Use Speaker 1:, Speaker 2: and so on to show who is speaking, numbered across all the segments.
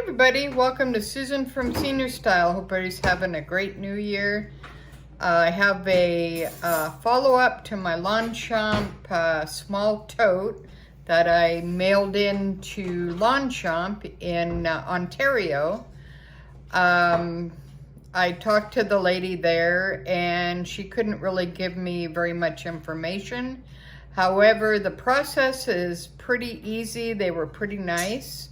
Speaker 1: everybody, welcome to Susan from Srstyle. Hope everybody's having a great new year. I have a follow-up to my LongChamp small tote that I mailed in to LongChamp in Ontario. I talked to the lady there and she couldn't really give me very much information. However, the process is pretty easy. They were pretty nice.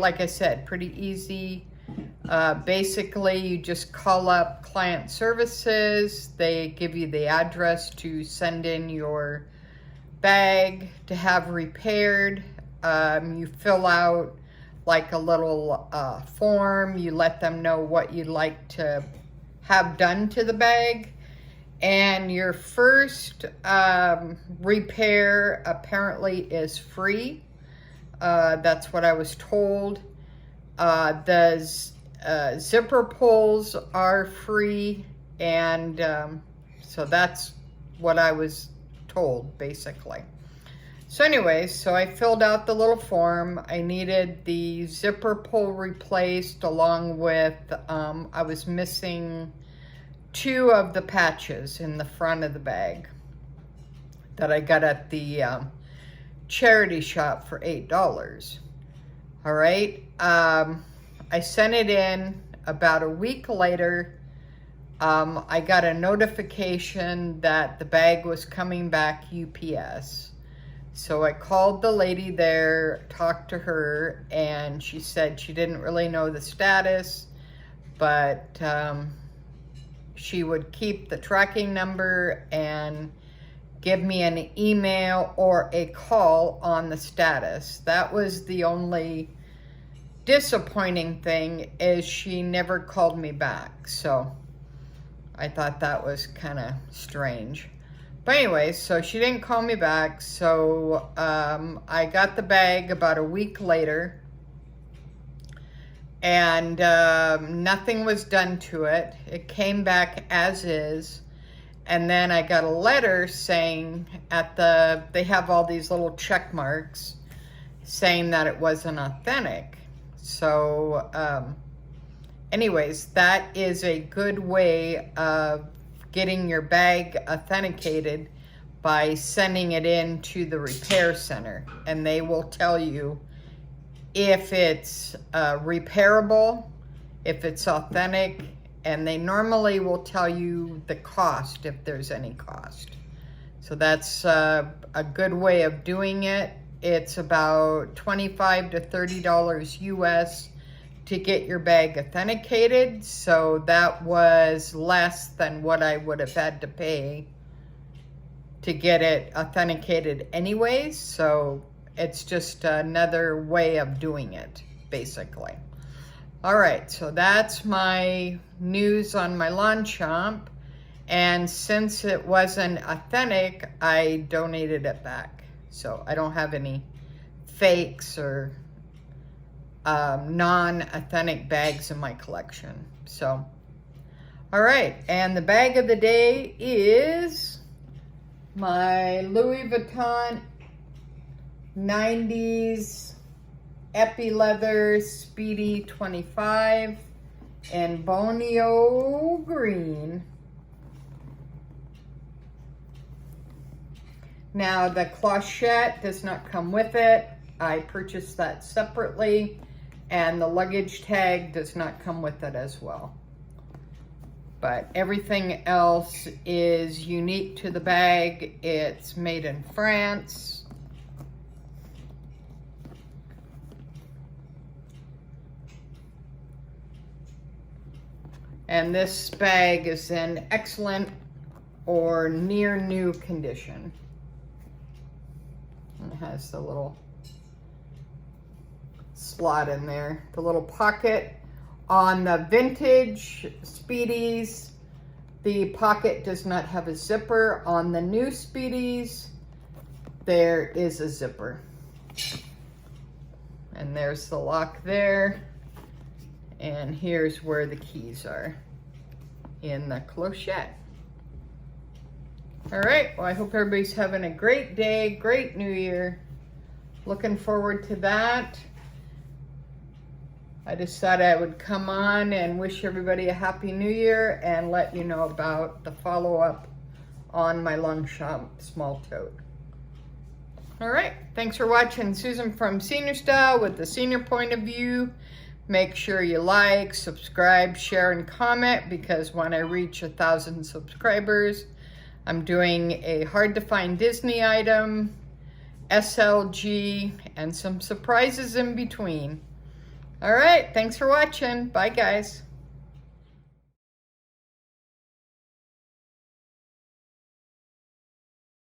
Speaker 1: Like I said, pretty easy. Basically, you just call up client services. They give you the address to send in your bag to have repaired. You fill out like a little form. You let them know what you'd like to have done to the bag. And your first repair apparently is free. That's what I was told. The zipper pulls are free, and so that's what I was told, basically. So anyways, so I filled out the little form. I needed the zipper pull replaced, along with, I was missing 2 of the patches in the front of the bag that I got at the charity shop for $8. All right. I sent it in. About a week later, I got a notification that the bag was coming back UPS. So I called the lady there, talked to her, and she said she didn't really know the status, but she would keep the tracking number and give me an email or a call on the status. That was the only disappointing thing, is she never called me back. So I thought that was kind of strange. But anyway, so she didn't call me back. So I got the bag about a week later, and nothing was done to it. It came back as is. And then I got a letter saying they have all these little check marks saying that it wasn't authentic. So anyways, that is a good way of getting your bag authenticated, by sending it in to the repair center, and they will tell you if it's repairable, if it's authentic, and they normally will tell you the cost if there's any cost. So that's a good way of doing it. It's about $25 to $30 US to get your bag authenticated. So that was less than what I would have had to pay to get it authenticated anyways. So it's just another way of doing it, basically. All right, so that's my news on my LongChamp. And since it wasn't authentic, I donated it back. So I don't have any fakes or non-authentic bags in my collection. So, all right, and the bag of the day is my Louis Vuitton 90s Epi Leather Speedy 25 in Bonio Green. Now the clochette does not come with it. I purchased that separately, and the luggage tag does not come with it as well. But everything else is unique to the bag. It's made in France. And this bag is in excellent or near new condition. And it has the little slot in there, the little pocket. On the vintage Speedies, the pocket does not have a zipper. On the new Speedies, there is a zipper. And there's the lock there. And here's where the keys are, in the clochette. All right, well, I hope everybody's having a great day, great new year. looking forward to that. I just thought I would come on and wish everybody a Happy New Year and let you know about the follow-up on my LongChamp small tote. All right, thanks for watching Susan from Srstyle with the senior point of view. Make sure you like, subscribe, share, and comment, because when I reach 1,000 subscribers, I'm doing a hard-to-find Disney item, SLG, and some surprises in between. All right, thanks for watching. Bye, guys.